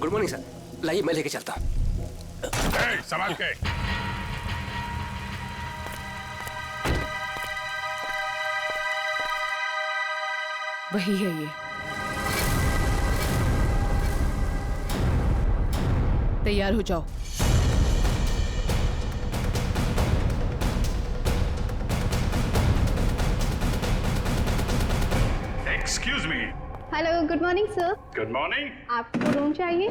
Good morning sir, लाइए मैं लेके चलता हूँ। संभाल के। वही है ये। तैयार हो जाओ। Excuse me. Hello, good morning sir. Good morning. आपको रूम चाहिए?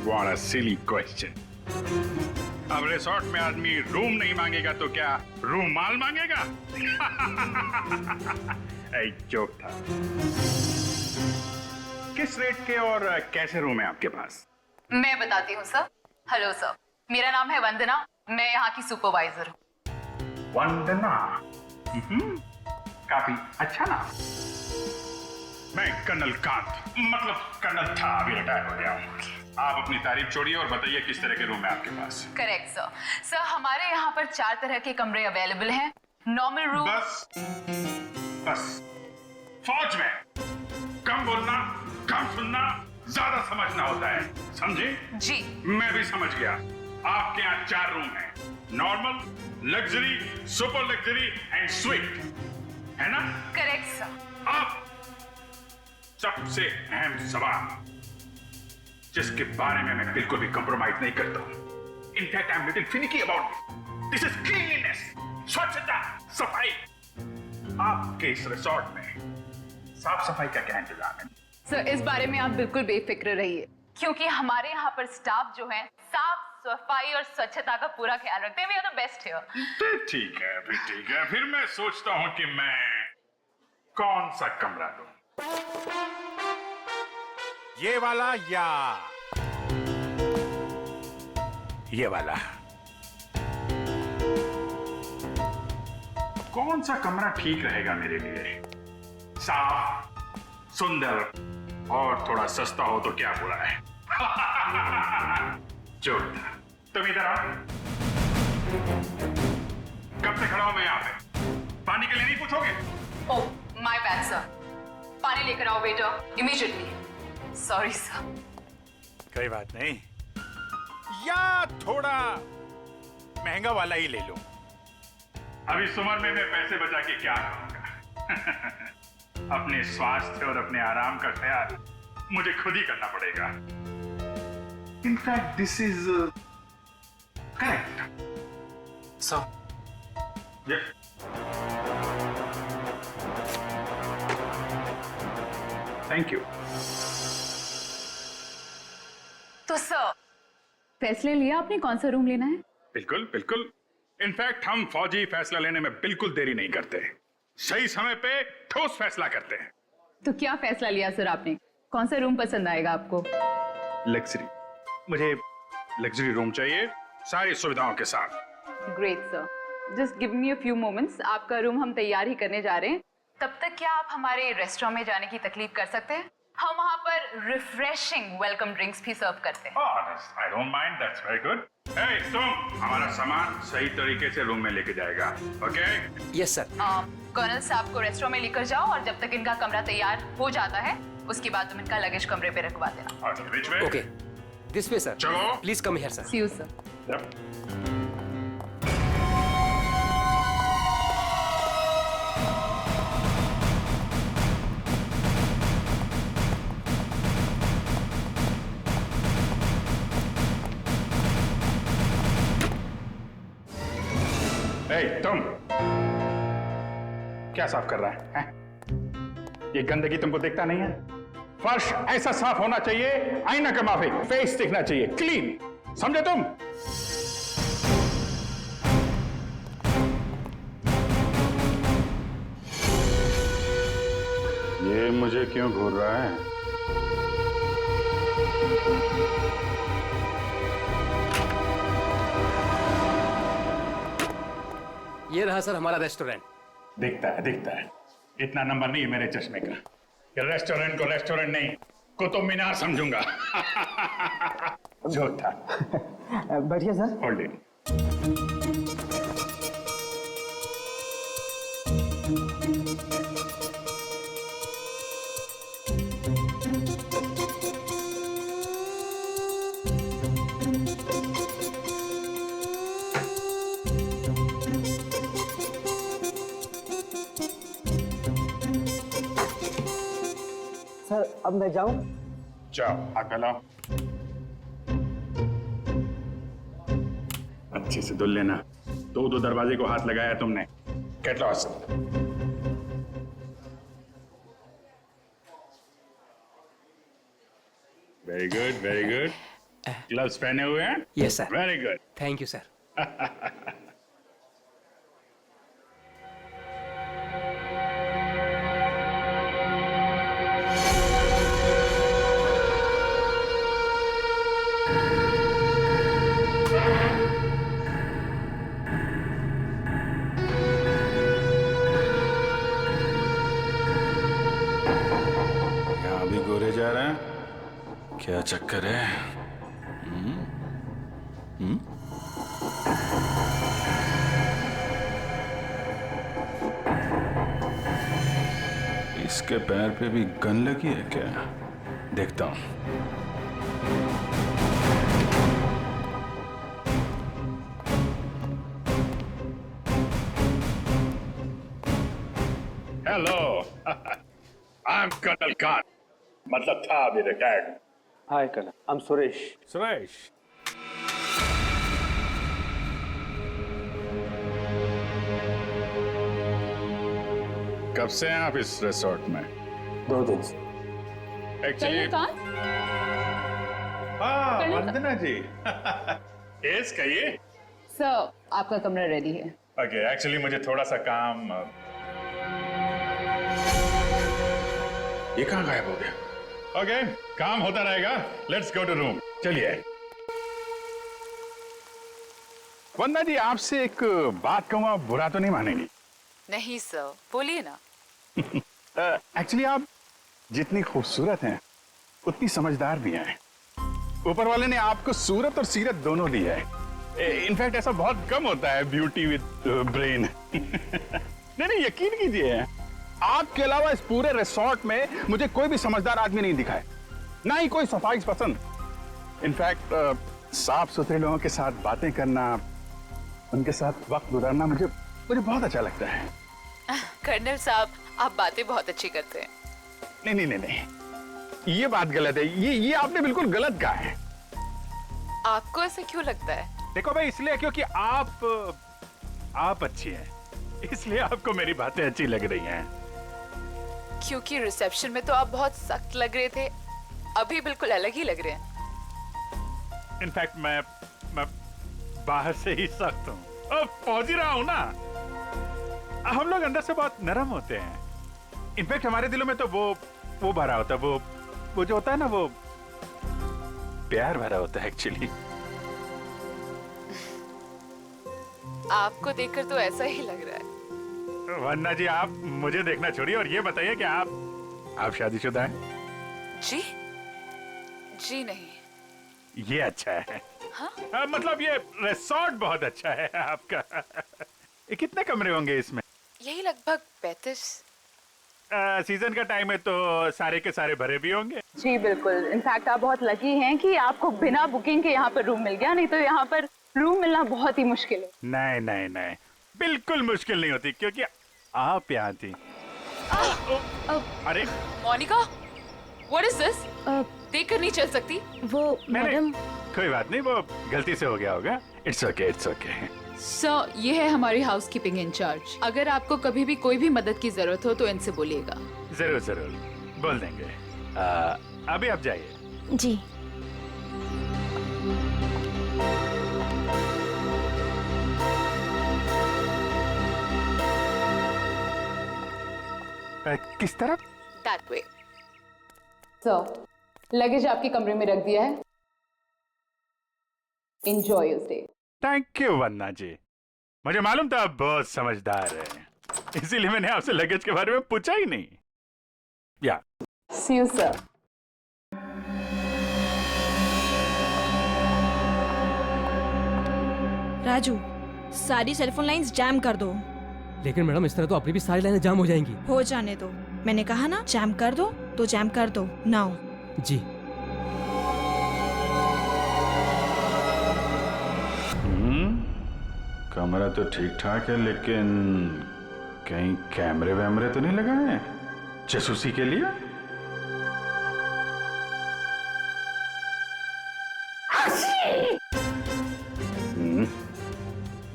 What a silly question. अब रिसोर्ट में आदमी रूम नहीं मांगेगा तो क्या रूम माल मांगेगा? एक जोक था। किस रेट के और कैसे रूम है आपके पास? मैं बताती हूँ सर। हेलो सर, मेरा नाम है वंदना, मैं यहाँ की सुपरवाइजर हूँ। वंदना, काफी अच्छा नाम। मैं कर्नल कांत, मतलब कर्नल था, अभी रिटायर हो गया हूँ। आप अपनी तारीफ छोड़िए और बताइए किस तरह के रूम है आपके पास? Correct sir. सर हमारे यहाँ पर 4 तरह के कमरे अवेलेबल हैं। Normal room. बस फौज में कम बोलना, कम सुनना, ज्यादा समझना होता है, समझे? जी। मैं भी समझ गया। आपके यहाँ 4 रूम हैं, normal, luxury, super luxury and sweet, है ना? Correct sir. अब सबसे अहम सवाल, जिसके बारे में मैं बिल्कुल भी कंप्रोमाइज नहीं करता हूं। In fact I am little finicky about it. This is cleanliness, स्वच्छता, सफाई। आपके इस रिसोर्ट में साफ सफाई का क्या इंतजाम है? सर इस बारे में आप बिल्कुल बेफिक्र रहिए, क्योंकि हमारे यहाँ पर स्टाफ जो है साफ सफाई और स्वच्छता का पूरा ख्याल रखते हैं। We are the best here. ठीक है, फिर ठीक है। फिर मैं सोचता हूं कि मैं कौन सा कमरा लूं। ये वाला या ये वाला? कौन सा कमरा ठीक रहेगा मेरे लिए? साफ, सुंदर और थोड़ा सस्ता हो तो क्या बुरा है? जोरदार। तुम इधर आओ। कब से खड़ा हूं मैं यहाँ पे? पानी के लिए नहीं पूछोगे? Oh my bad sir. पानी लेकर आओ वेटर इमीडिएटली। Sorry sir. कोई बात नहीं, या थोड़ा महंगा वाला ही ले लो। अभी इस उम्र में मैं पैसे बचा के क्या करूंगा? अपने स्वास्थ्य और अपने आराम का ख्याल मुझे खुद ही करना पड़ेगा। In fact this is correct sir. Thank you. तो सर फैसले लिया आपने कौन सा रूम लेना है? बिल्कुल बिल्कुल। इनफैक्ट हम फौजी फैसला लेने में बिल्कुल देरी नहीं करते, सही समय पे ठोस फैसला करते हैं। तो क्या फैसला लिया सर आपने? कौन सा रूम पसंद आएगा आपको? लग्जरी। मुझे लग्जरी रूम चाहिए, सारी सुविधाओं के साथ। Great sir, just give me a few moments. आपका रूम हम तैयार ही करने जा रहे हैं। तब तक क्या आप हमारे रेस्टोरेंट में जाने की तकलीफ कर सकते हैं? हम वहाँ पर रिफ्रेशिंग वेलकम ड्रिंक्स भी सर्व करते हैं। I don't mind, that's very good. Hey, तुम हमारा सामान सही तरीके से रूम में लेके जाएगा, ओके? Yes sir. कर्नल साहब को रेस्टोरेंट में लेकर जाओ और जब तक इनका कमरा तैयार हो जाता है उसके बाद तुम इनका लगेज कमरे पे रखवा देना। Which way? Okay, this way sir. चलो। Please come here sir. See you sir. Yep. Hey, तुम क्या साफ कर रहा है? ये गंदगी तुमको दिखता नहीं है? फर्श ऐसा साफ होना चाहिए, आईना का माफिक, फेस दिखना चाहिए, क्लीन, समझे तुम? ये मुझे क्यों घूर रहा है? ये रहा सर हमारा रेस्टोरेंट। दिखता है। इतना नंबर नहीं है मेरे चश्मे का। ये रेस्टोरेंट को रेस्टोरेंट नहीं, कुतुब मीनार समझूंगा। जो था। बढ़िया सर। Hold it. अब मैं जाऊं? जाओ, हाथ मिलाओ। अच्छे से धुल लेना। दो दरवाजे को हाथ लगाया तुमने। Get lost. Very good, very good. Gloves पहने हुए हैं? Yes sir. Very good. Thank you sir. यहाँ भी गोरे जा रहे हैं, क्या चक्कर है? इसके पैर पे भी गन लगी है क्या? देखता हूं। Hello, I am colonel Khan. मतलब था अभी retired. Hi colonel, I am Suresh. Suresh, कब से हैं आप इस रिसोर्ट में? 2 दिन से। एक्चुअली हाँ, वंदना जी। यस, कहिए। सर आपका कमरा रेडी है। ओके, एक्चुअली मुझे थोड़ा सा काम। ये कहाँ गायब हो गया? ओके, काम होता रहेगा। Let's go to room. चलिए। वंदना जी, आपसे एक बात कहूँ, आप बुरा तो नहीं मानेंगी? नहीं सर, बोलिए ना। एक्चुअली आप जितनी खूबसूरत हैं उतनी समझदार भी हैं। ऊपर वाले ने आपको सूरत और सीरत दोनों दी है। इनफैक्ट ऐसा बहुत कम होता है, ब्यूटी विद ब्रेन। नहीं, यकीन कीजिए, आपके अलावा इस पूरे रिसोर्ट में मुझे कोई भी समझदार आदमी नहीं दिखा है, ना ही कोई सफाई पसंद। इनफैक्ट साफ सुथरे लोगों के साथ बातें करना, उनके साथ वक्त गुजारना मुझे बहुत अच्छा लगता है। कर्नल साहब, आप बातें बहुत अच्छी करते हैं। नहीं, ये बात गलत है। ये आपने बिल्कुल गलत कहा है। आपको ऐसे क्यों लगता है? देखो भाई, इसलिए क्योंकि आप अच्छी हैं, इसलिए आपको मेरी बातें अच्छी लग रही हैं। क्योंकि रिसेप्शन में तो आप बहुत सख्त लग रहे थे, अभी बिल्कुल अलग ही लग रहे हैं। इनफैक्ट मैं बाहर से ही सख्त हूँ, अब पहुंच ही रहा हूँ ना। हम लोग अंदर से बहुत नरम होते हैं। इनफैक्ट हमारे दिलों में तो वो भरा होता है, वो जो होता है ना, वो प्यार भरा होता है एक्चुअली। आपको देखकर तो ऐसा ही लग रहा है। वन्ना जी, आप मुझे देखना छोड़िए और ये बताइए कि आप शादीशुदा हैं? जी नहीं। ये अच्छा है। हाँ? मतलब ये रिसोर्ट बहुत अच्छा है आपका। ये कितने कमरे होंगे इसमें? यही लगभग 35। सीजन का टाइम है तो सारे के सारे भरे भी होंगे। जी बिल्कुल। इनफैक्ट आप बहुत लकी हैं कि आपको बिना बुकिंग के यहाँ पर रूम मिल गया, नहीं तो यहाँ पर रूम मिलना बहुत ही मुश्किल है। नहीं, बिल्कुल मुश्किल नहीं होती, क्योंकि आप यहाँ थी। अरे मोनिका, व्हाट इज दिस? देखकर नहीं चल सकती। वो मैडम। कोई बात नहीं, वो गलती से हो गया होगा। It's okay. सर, ये है हमारी हाउसकीपिंग इंचार्ज। अगर आपको कभी भी कोई भी मदद की जरूरत हो तो इनसे बोलिएगा। जरूर बोल देंगे। अभी आप जाइए। जी। किस तरफ? That way. सर, लगेज आपके कमरे में रख दिया है। Enjoy your stay. Thank you Vanna ji. मुझे मालूम था आप बहुत समझदार हैं, इसीलिए मैंने आपसे लगेज के बारे में पूछा ही नहीं। या सी यू सर। राजू, सारी सेलफोन लाइंस जैम कर दो। लेकिन मैडम, इस तरह तो अपनी भी सारी लाइनें जाम हो जाएंगी। हो जाने दो, मैंने कहा ना जैम कर दो तो जैम कर दो। नाउ। जी। कमरा तो ठीक ठाक है, लेकिन कहीं कैमरे वैमरे तो नहीं लगाए हैं जासूसी के लिए?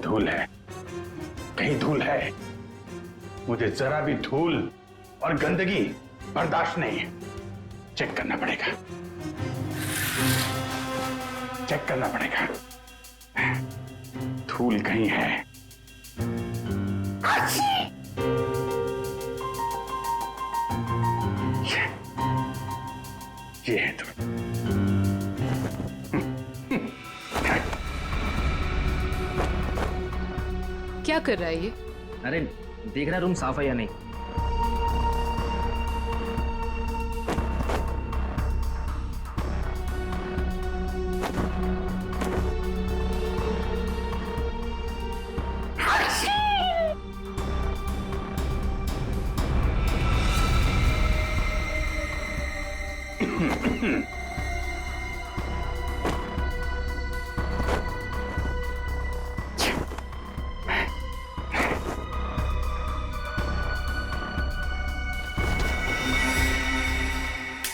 धूल है, कहीं धूल है। मुझे जरा भी धूल और गंदगी बर्दाश्त नहीं है। चेक करना पड़ेगा, चेक करना पड़ेगा। धूल कहीं है। ये है धूल। क्या कर रहा है ये? अरे देख रहा रूम साफ है या नहीं।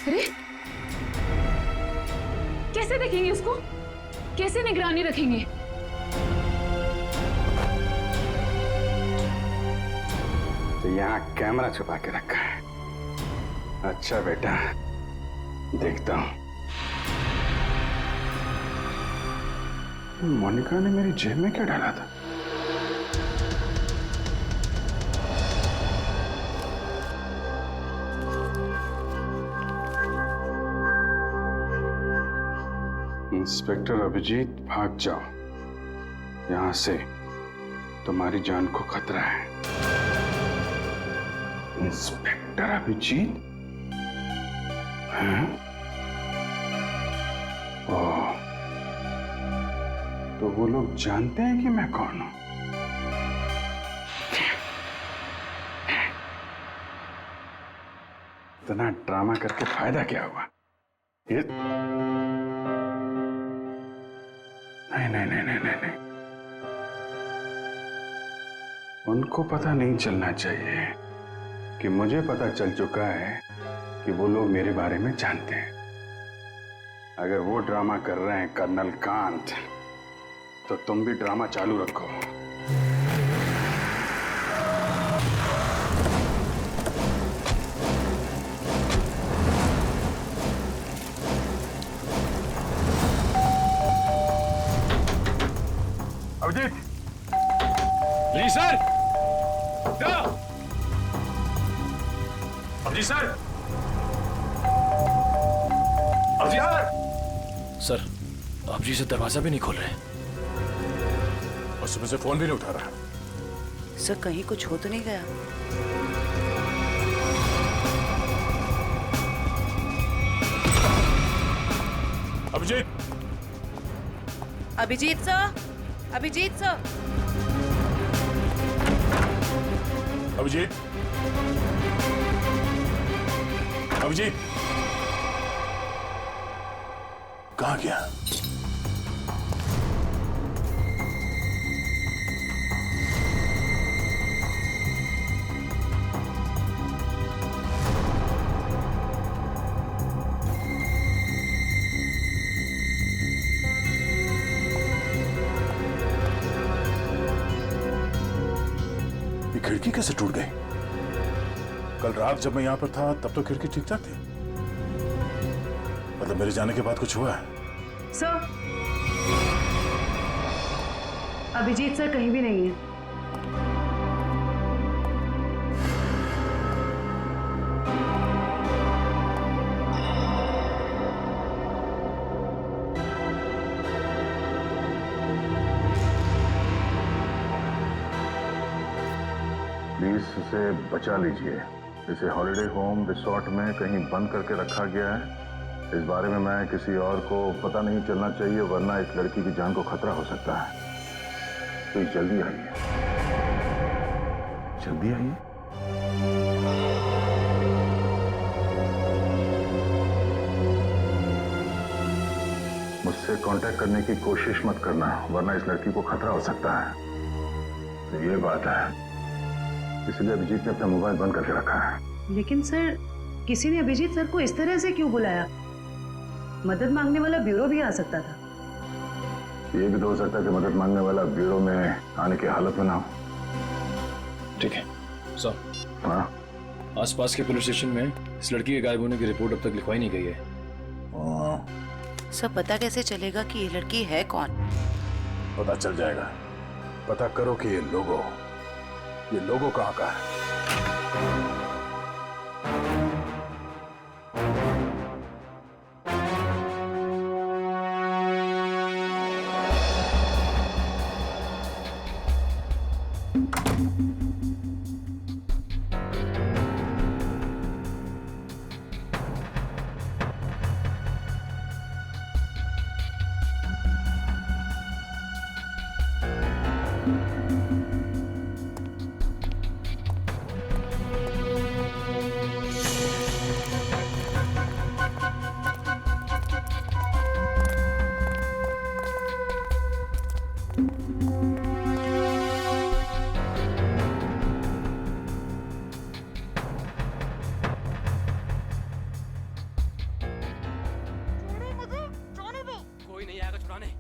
अरे कैसे देखेंगे उसको? कैसे निगरानी रखेंगे? तो यहाँ कैमरा छुपा के रखा है। अच्छा बेटा, देखता हूं। मोनिका ने मेरी जेब में क्या डाला था? इंस्पेक्टर अभिजीत, भाग जाओ यहां से, तुम्हारी जान को खतरा है। इंस्पेक्टर अभिजीत? हैं? ओह, तो वो लोग जानते हैं कि मैं कौन हूं। इतना ड्रामा करके फायदा क्या हुआ? ये नहीं नहीं नहीं नहीं नहीं नहीं, उनको पता नहीं चलना चाहिए कि मुझे पता चल चुका है कि वो लोग मेरे बारे में जानते हैं। अगर वो ड्रामा कर रहे हैं कर्नल कांत, तो तुम भी ड्रामा चालू रखो। अभिजीत! जी sir. Abhijit sir. Abhijit sir. Sir, आप जी से दरवाजा भी नहीं खोल रहे। और सुबह से फोन भी नहीं उठा रहा। सर कहीं कुछ हो तो नहीं गया? अभिजीत! Abhijeet sir, Abhijit sir. अभिजीत! अभिजीत! कहाँ गया? खिड़की कैसे टूट गई? कल रात जब मैं यहां पर था तब तो खिड़की ठीक ठाक थी। मतलब मेरे जाने के बाद कुछ हुआ है? सर, अभिजीत सर कहीं भी नहीं है। प्लीज इसे बचा लीजिए। इसे हॉलिडे होम रिसोर्ट में कहीं बंद करके रखा गया है। इस बारे में मैं किसी और को पता नहीं चलना चाहिए, वरना इस लड़की की जान को खतरा हो सकता है। तो जल्दी आइए, जल्दी आइए। मुझसे कांटेक्ट करने की कोशिश मत करना, वरना इस लड़की को खतरा हो सकता है। तो ये बात है, इसलिए अभिजीत ने अपना मोबाइल बंद करके रखा है। लेकिन सर, किसी ने अभिजीत सर को इस तरह से क्यों बुलाया? मदद मांगने वाला ब्यूरो भी आ सकता था। ये भी तो हो सकता है कि मदद मांगने वाला ब्यूरो में आने की हालत में ना हो। ठीक है सर। हाँ आसपास के पुलिस स्टेशन में इस लड़की के गायब होने की रिपोर्ट अब तक लिखवाई नहीं गई है। सर पता कैसे चलेगा कि ये लड़की है कौन? पता चल जाएगा। पता करो कि ये लोगो कहाँ का है। कोई नहीं आएगा छुड़ाने। अब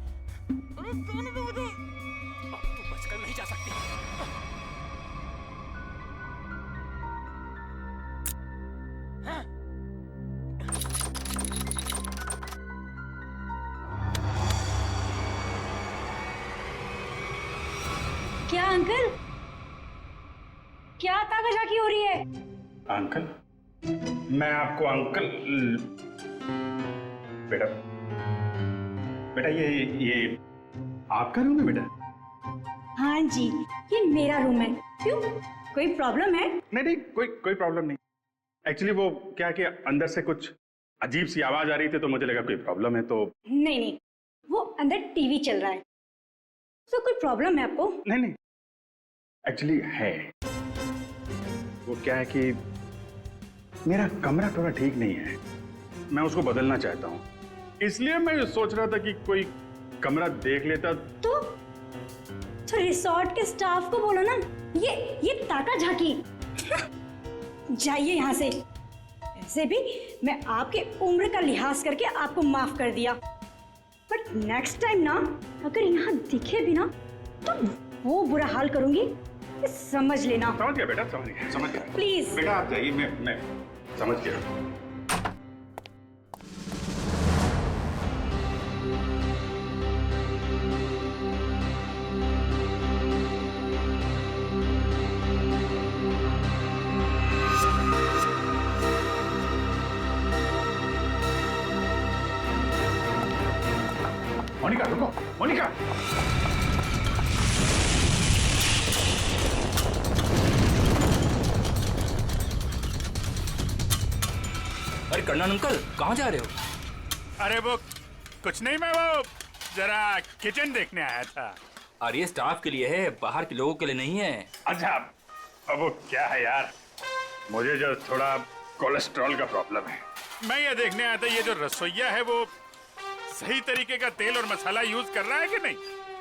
तू बचकर नहीं जा सकती। क्या अंकल? क्या ताकाझाकी हो रही है? अंकल? मैं आपको अंकल बेटा बेटा ये आपका रूम है बेटा? हाँ जी, ये मेरा रूम है। क्यों, कोई प्रॉब्लम है? नहीं कोई प्रॉब्लम नहीं। एक्चुअली वो क्या कि अंदर से कुछ अजीब सी आवाज आ रही थी तो मुझे लगा कोई प्रॉब्लम है तो। नहीं, वो अंदर टीवी चल रहा है तो कोई प्रॉब्लम है आपको? नहीं एक्चुअली है। वो क्या है कि मेरा कमरा थोड़ा ठीक नहीं है, मैं उसको बदलना चाहता हूँ, इसलिए मैं सोच रहा था कि कोई कमरा देख लेता। तो रिसोर्ट के स्टाफ को बोलो ना, ये ताकाझाकी। जाइए यहाँ से। ऐसे भी मैं आपके उम्र का लिहाज करके आपको माफ कर दिया, बट नेक्स्ट टाइम ना अगर यहाँ दिखे भी ना तो वो बुरा हाल करूंगी, ये समझ लेना। समझ गया बेटा, समझ गया। प्लीज बेटा आप जाइए, मैं समझ गया। मोनिका रुको, मोनिका। अरे कर्नल अंकल कहाँ जा रहे हो? अरे वो कुछ नहीं, मैं वो जरा किचन देखने आया था। अरे ये स्टाफ के लिए है, बाहर के लोगों के लिए नहीं है। अच्छा अब वो क्या है यार, मुझे जो थोड़ा कोलेस्ट्रॉल का प्रॉब्लम है। मैं ये देखने आया था ये जो रसोइया है वो सही तरीके का तेल और मसाला यूज कर रहा है कि नहीं।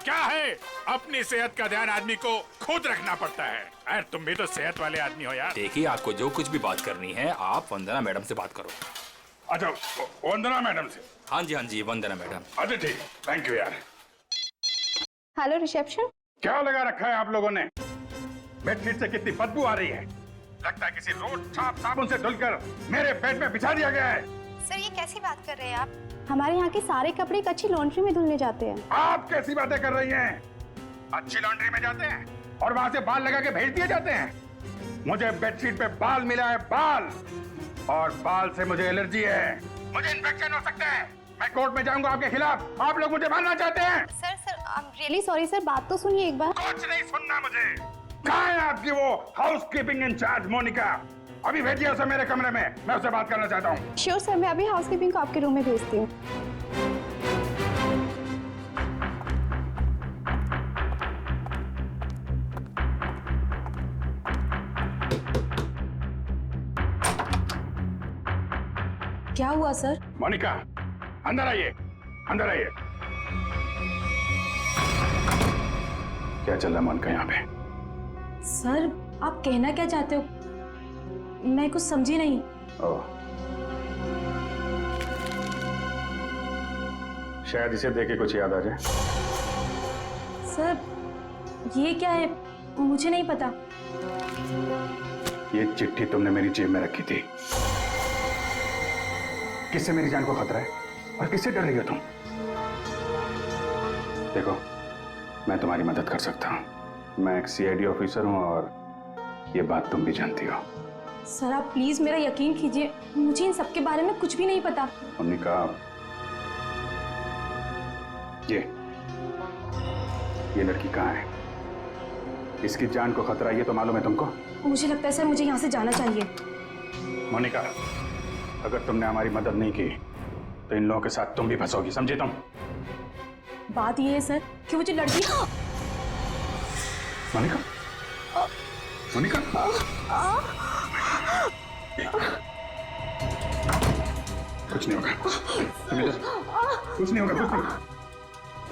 क्या है, अपनी सेहत का ध्यान आदमी को खुद रखना पड़ता है। अरे तुम भी तो सेहत वाले आदमी हो यार। देखिए आपको जो कुछ भी बात करनी है आप वंदना मैडम से बात करो। अच्छा वंदना मैडम से? हाँ जी वंदना मैडम। अच्छा ठीक, थैंक यू यार। Hello reception. क्या लगा रखा है आप लोगों ने? बेडशीट से कितनी बदबू आ रही है, लगता है किसी रोज साफ साबुन से धुलकर मेरे बेड में बिछा दिया गया है। सर ये कैसी बात कर रहे हैं आप? हमारे यहाँ के सारे कपड़े एक अच्छी लॉन्ड्री में धुलने जाते हैं। आप कैसी बातें कर रही हैं? अच्छी लॉन्ड्री में जाते हैं और वहां से बाल लगा के भेज दिए जाते हैं। मुझे बेडशीट पे बाल मिला है, बाल, और बाल से मुझे एलर्जी है, मुझे इन्फेक्शन हो सकता है। मैं कोर्ट में जाऊंगा आपके खिलाफ। आप लोग मुझे मारना चाहते हैं? Sir I am really sorry sir, बात तो सुनिए एक बार। कुछ नहीं सुनना मुझे। कहाँ है आपकी वो हाउसकीपिंग इंचार्ज मोनिका? अभी भेजिए उसे मेरे कमरे में, मैं उससे बात करना चाहता हूँ। श्योर सर, मैं अभी हाउसकीपिंग को आपके रूम में भेजती हूँ। क्या हुआ सर? मोनिका अंदर आइए, अंदर आइए। क्या चल रहा है मोनिका यहाँ पे? सर आप कहना क्या चाहते हो, मैं कुछ समझी नहीं। ओह, शायद इसे देख के कुछ याद आ जाए। सर ये क्या है, मुझे नहीं पता। ये चिट्ठी तुमने मेरी जेब में रखी थी। किससे मेरी जान को खतरा है और किससे डर रही हो तुम? देखो, मैं तुम्हारी मदद कर सकता हूं। मैं एक सीआईडी ऑफिसर हूं और ये बात तुम भी जानती हो। सर आप प्लीज मेरा यकीन कीजिए, मुझे इन सब के बारे में कुछ भी नहीं पता। मोनिका, ये लड़की कहाँ है? इसकी जान को खतरा ये तो मालूम है तुमको? मुझे लगता है सर मुझे यहाँ से जाना चाहिए। मोनिका, अगर तुमने हमारी मदद नहीं की तो इन लोगों के साथ तुम भी फंसोगी, समझे तुम? बात ये है सर कि मुझे लड़की। मोनिका, मोनिका, कुछ नहीं होगा, कुछ नहीं होगा, कुछ नहीं।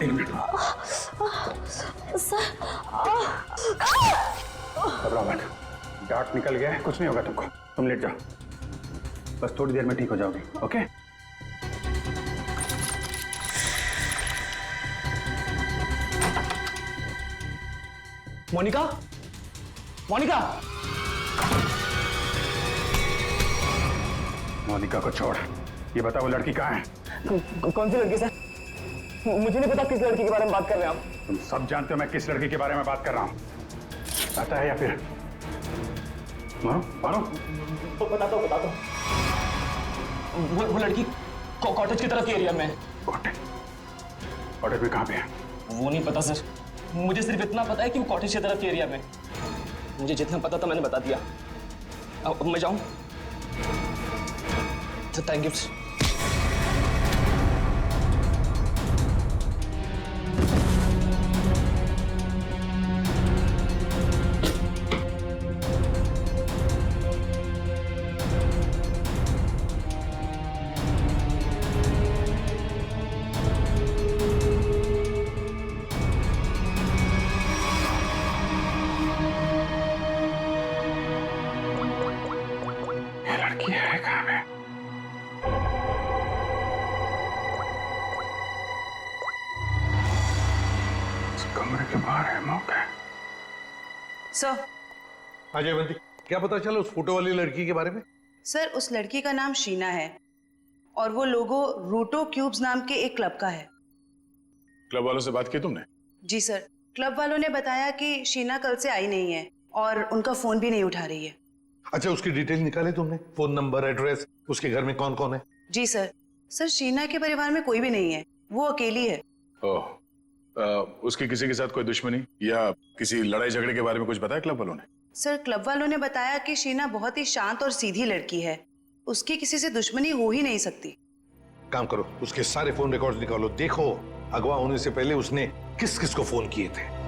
एक मिनट, सर घबराओ मत, डार्ट निकल गया है, कुछ नहीं होगा तुमको। तुम लेट जाओ, बस थोड़ी देर में ठीक हो जाओगी। ओके? मोनिका, मोनिका, मोनिका को छोड़, ये बता वो लड़की कहाँ है? कौन सी लड़की सर? मुझे नहीं पता किस लड़की के बारे में बात कर रहे हैं आप। तुम सब जानते हो मैं किस लड़की के बारे में बात कर रहा हूँ। पता है या फिर मारो मारो? बताता हूँ। वो लड़की कॉटेज की तरफ के एरिया में। कॉटेज में कहाँ पे है? वो नहीं पता सर, मुझे सिर्फ इतना पता है कि वो कॉटेज की तरफ के एरिया में। मुझे जितना पता था मैंने बता दिया। अब मैं जाऊं? Thank you. सर। हाँ जयवंती, क्या पता चला उस फोटो वाली लड़की के बारे में? सर उस लड़की का नाम शीना है और वो लोगो रूटो क्यूब्स नाम के एक क्लब का है। क्लब वालों से बात की तुमने? जी सर, क्लब वालों ने बताया कि शीना कल से आई नहीं है और उनका फोन भी नहीं उठा रही है। अच्छा, उसकी डिटेल निकाले तुमने? फोन नंबर, एड्रेस, उसके घर में कौन कौन है? जी सर। सर शीना के परिवार में कोई भी नहीं है, वो अकेली है। ओह, उसकी किसी के साथ कोई दुश्मनी या किसी लड़ाई झगड़े के बारे में कुछ बताया क्लब वालों ने? सर क्लब वालों ने बताया कि शीना बहुत ही शांत और सीधी लड़की है, उसकी किसी से दुश्मनी हो ही नहीं सकती। काम करो, उसके सारे फोन रिकॉर्ड्स निकालो, देखो अगवा होने से पहले उसने किस किस को फोन किए थे।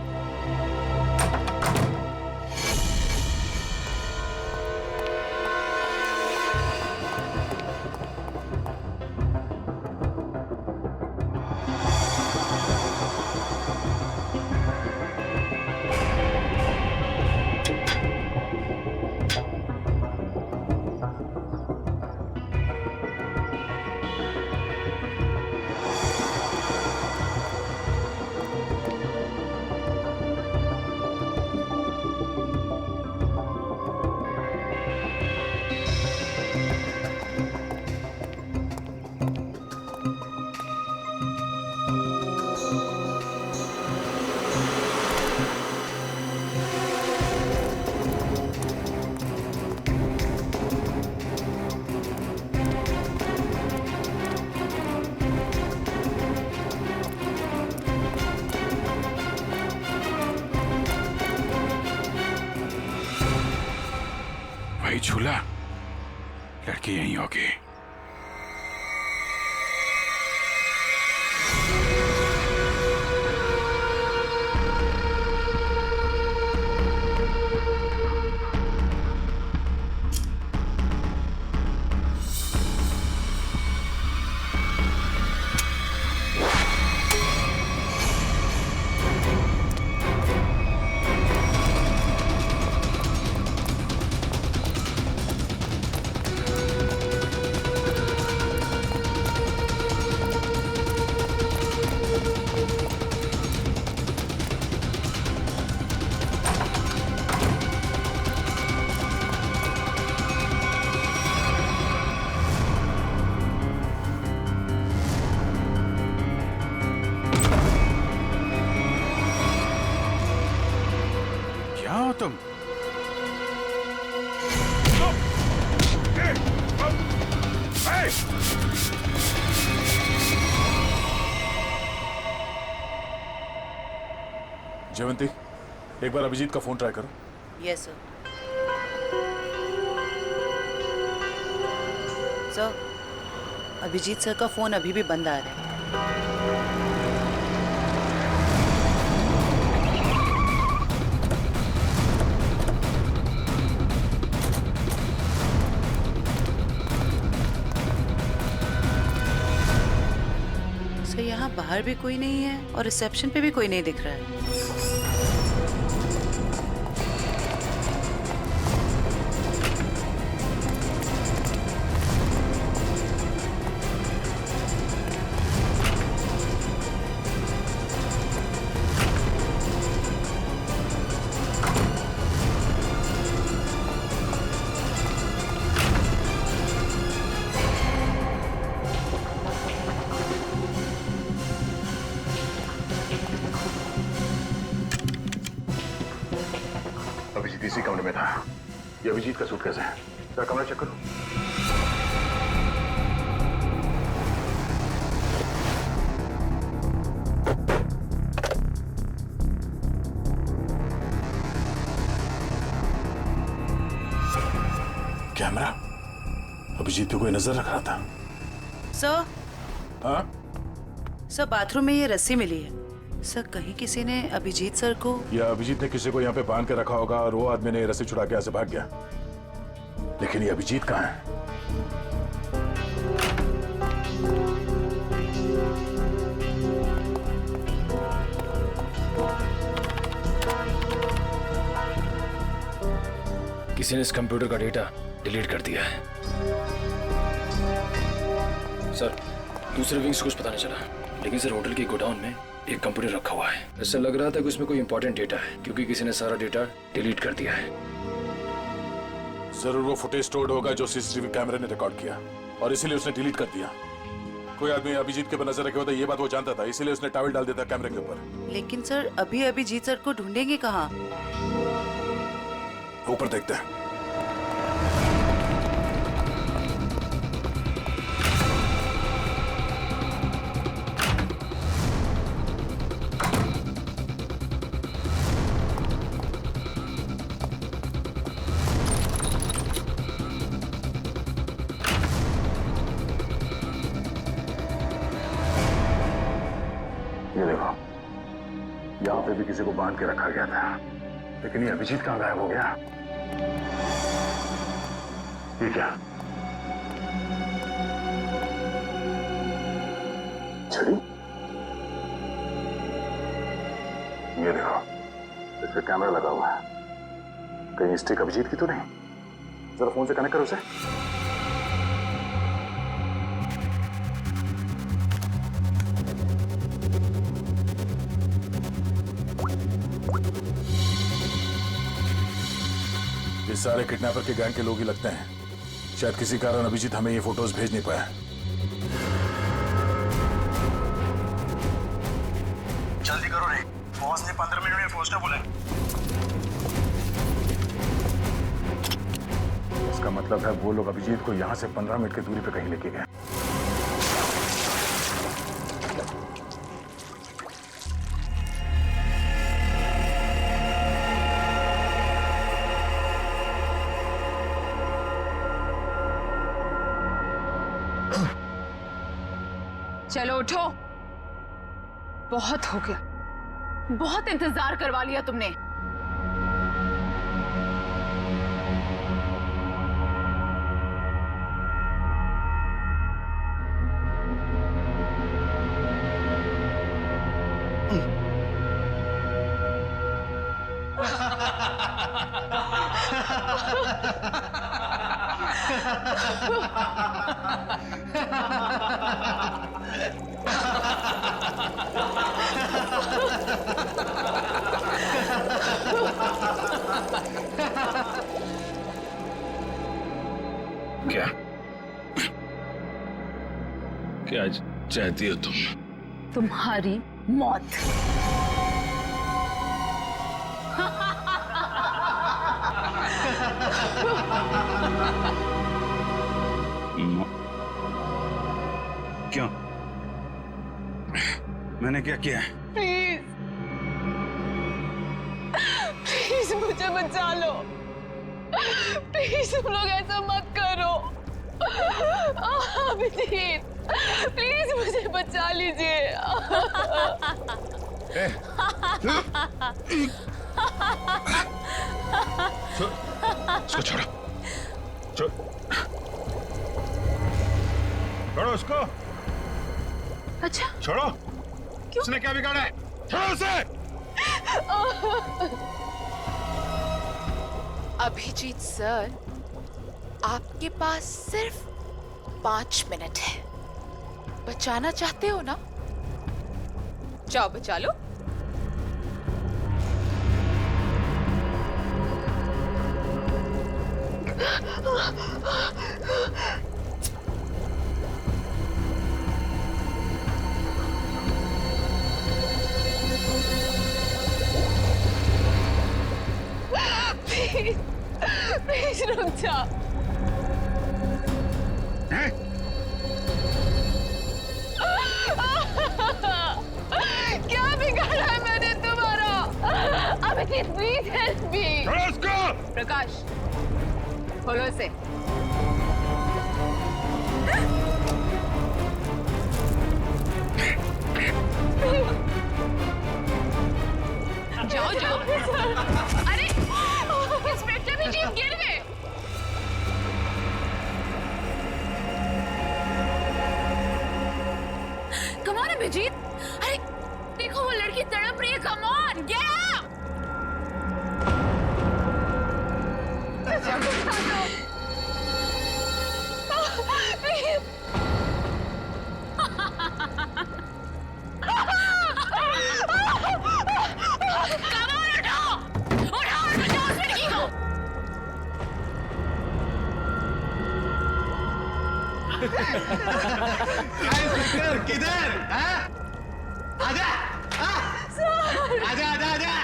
भाई झूला, लड़की यहीं होगी। तुम? जयवंती, एक बार अभिजीत का फोन ट्राई करो। Yes sir. Sir, Abhijit sir का फोन अभी भी बंद आ रहा है। सर, यहाँ बाहर भी कोई नहीं है और रिसेप्शन पे भी कोई नहीं दिख रहा है। अभिजीत इसी कमरे में था। ये अभिजीत का सूटकेस है। जरा कमरा चेक करो। कैमरा, अभिजीत पे कोई नजर रख रहा था। सर, हाँ? सर बाथरूम में ये रस्सी मिली है। सर, कहीं किसी ने अभिजीत सर को, या अभिजीत ने किसी को यहाँ पे बांध के रखा होगा और वो आदमी ने रस्सी छुड़ा के यहाँ से भाग गया। लेकिन ये अभिजीत कहाँ है? किसी ने इस कंप्यूटर का डेटा डिलीट कर दिया है। सर, दूसरे विंग से कुछ पता नहीं चला, लेकिन सर होटल के गोडाउन में एक कंप्यूटर रखा हुआ है। ऐसा लग रहा था कि उसमें कोई इंपॉर्टेंट डेटा है, क्योंकि किसी ने सारा डेटा डिलीट कर दिया है। जरूर वो फुटेज स्टोर्ड होगा जो सीसीटीवी कैमरे ने रिकॉर्ड किया, और इसीलिए उसने डिलीट कर दिया। कोई आदमी अभिजीत के ऊपर नजर रखे होता, ये बात वो जानता था, इसीलिए उसने टॉवल डाल दिया था कैमरे के ऊपर। लेकिन सर अभी अभिजीत सर को ढूंढेंगे कहाँ? ऊपर देखते हैं। ये देखो, यहाँ पे भी किसी को बांध के रखा गया था, लेकिन ये अभिजीत कहाँ गायब हो गया? ये क्या? छड़ी? ये देखो, इस पे कैमरा लगा हुआ है। कहीं स्टिक अभिजीत की तो नहीं? जरा फोन से कनेक्ट करो उसे। ये सारे किडनैपर के गैंग के लोग ही लगते हैं। शायद किसी कारण अभिजीत हमें ये फोटोज भेज नहीं पाया। जल्दी करो रे, बॉस ने 15 मिनट में पहुंचना बोला है। इसका मतलब है वो लोग अभिजीत को यहाँ से 15 मिनट की दूरी पे कहीं लेके गए। चलो उठो, बहुत हो गया, बहुत इंतजार करवा लिया तुमने। क्या क्या चाहती हो तुम? तुम्हारी मौत। क्यों? मैंने क्या किया है? प्लीज प्लीज मुझे बचा लो। प्लीज तुम लोग ऐसा मत करो। अभिजीत प्लीज मुझे बचा लीजिए। इसको छोड़ो, छोड़ो उसको। अच्छा छोड़ो। क्यों? उसने क्या बिगाड़ा है? छोड़ो उसे। अभिजीत सर, आपके पास सिर्फ 5 मिनट है। बचाना चाहते हो ना? जाओ बचा लो। प्लीज प्लीज रुक जा। क्या बिगाड़ा है मैंने तुम्हारा? Abhijeet please help me. Prakash खोलो इसे। जाओ जाओ। अरे इंस्पेक्टर भी जीप गिर गए। Come on Abhijit. अरे देखो वो लड़की तड़प रही है। Come on get up. किधर? आजा आजा आजा आजा।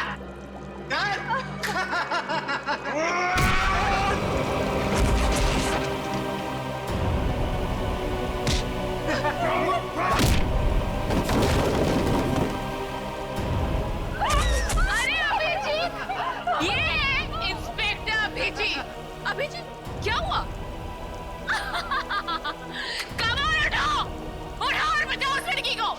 अरे अभिजीत, ये इंस्पेक्टर अभिजीत। अभिजीत क्या हुआ? कमाल उठाओ और बचाओ उस लड़की को।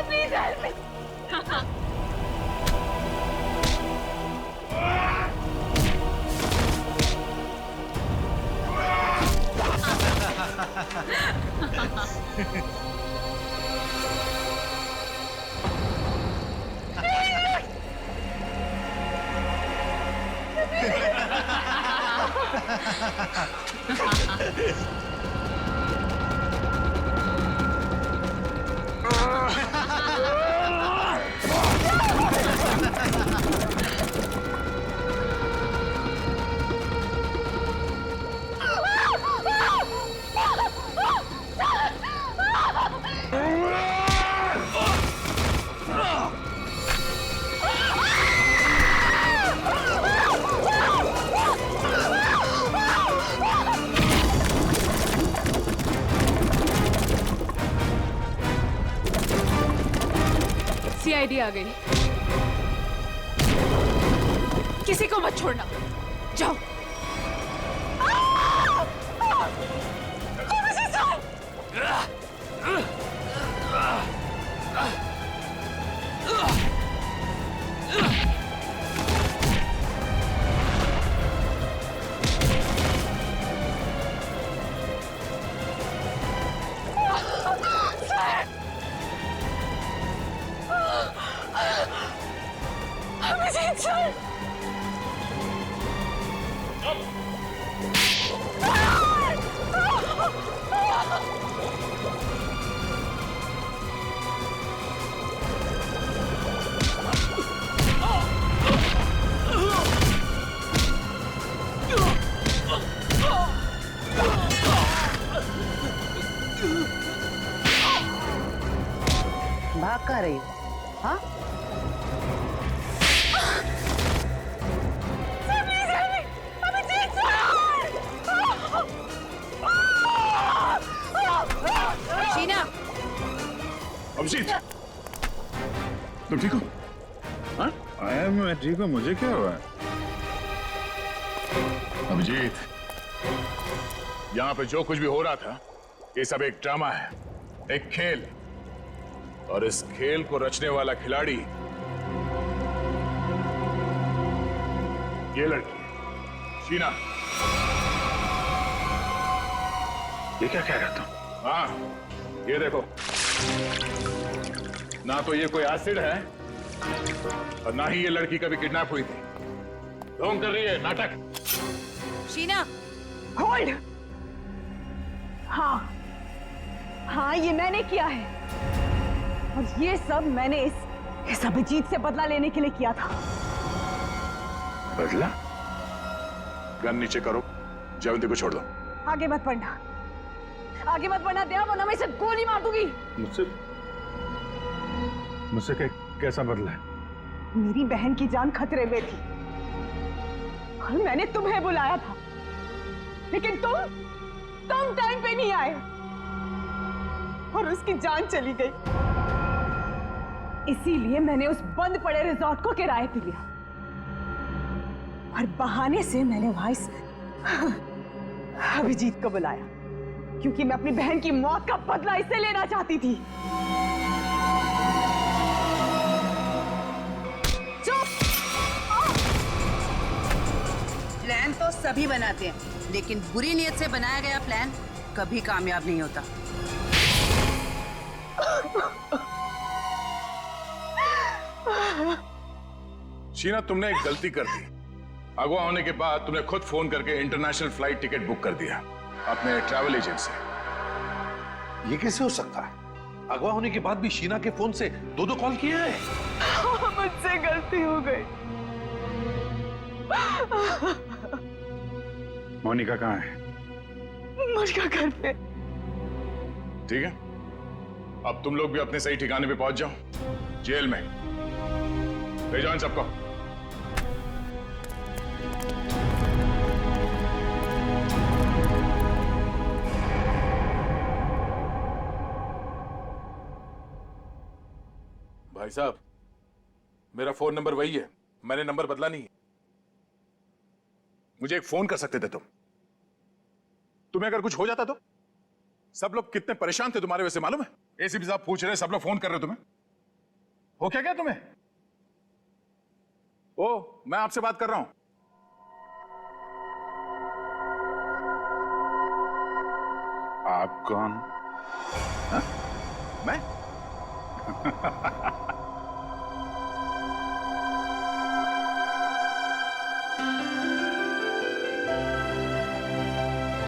Please help me. सीआईडी आ गई। किसी को मत छोड़ना। जाओ। अभिजीत सर। भाग कहाँ रही हो? हाँ? शीना, अभिजीत, तुम ठीक हो? हाँ? आया मैं ठीक हूँ, मुझे क्या हुआ? अभिजीत, यहाँ पे जो कुछ भी हो रहा था, ये सब एक ड्रामा है, एक खेल, और इस खेल को रचने वाला खिलाड़ी ये लड़की है, शीना। ये क्या कह रहा था? हाँ, ये देखो, ना तो ये कोई एसिड है और ना ही ये लड़की कभी किडनैप हुई थी। ढोंग कर रही है, नाटक। शीना, होल्ड। हाँ हाँ, ये मैंने किया है, और ये सब मैंने इस अभिजीत से बदला लेने के लिए किया था। बदला? गन नीचे करो, जयवंती को छोड़ दो। आगे मत बढ़ना, आगे मत बढ़ना दया, वरना मैं इसे गोली मार दूंगी। मुझसे कैसा बदला है? मेरी बहन की जान खतरे में थी और मैंने तुम्हें बुलाया था, लेकिन तुम टाइम पे नहीं आए और उसकी जान चली गई। इसीलिए मैंने उस बंद पड़े रिजॉर्ट को किराए पे लिया और बहाने से मैंने वहां इस अभिजीत को बुलाया, क्योंकि मैं अपनी बहन की मौत का बदला इससे लेना चाहती थी। प्लान तो सभी बनाते हैं, लेकिन बुरी नीयत से बनाया गया प्लान कभी कामयाब नहीं होता। शीना, तुमने एक गलती कर दी। अगवा होने के बाद तुमने खुद फोन करके इंटरनेशनल फ्लाइट टिकट बुक कर दिया अपने ट्रैवल एजेंट से। ये कैसे हो सकता है? अगवा होने के बाद भी शीना के फोन से दो कॉल किया है। मुझसे गलती हो गई। मोनिका कहाँ है? मोनिका घर पे। ठीक है, अब तुम लोग भी अपने सही ठिकाने पे पहुंच जाओ, जेल में। ले जाओ इन सबको। भाई साहब, मेरा फोन नंबर वही है, मैंने नंबर बदला नहीं है। मुझे एक फोन कर सकते थे तुम। तुम्हें अगर कुछ हो जाता तो? सब लोग कितने परेशान थे तुम्हारे वजह से, मालूम है? एसीपी साहब पूछ रहे, सब लोग फोन कर रहे तुम्हें। हो क्या तुम्हें? ओ, मैं आपसे बात कर रहा हूं। आप कौन? हा? मैं?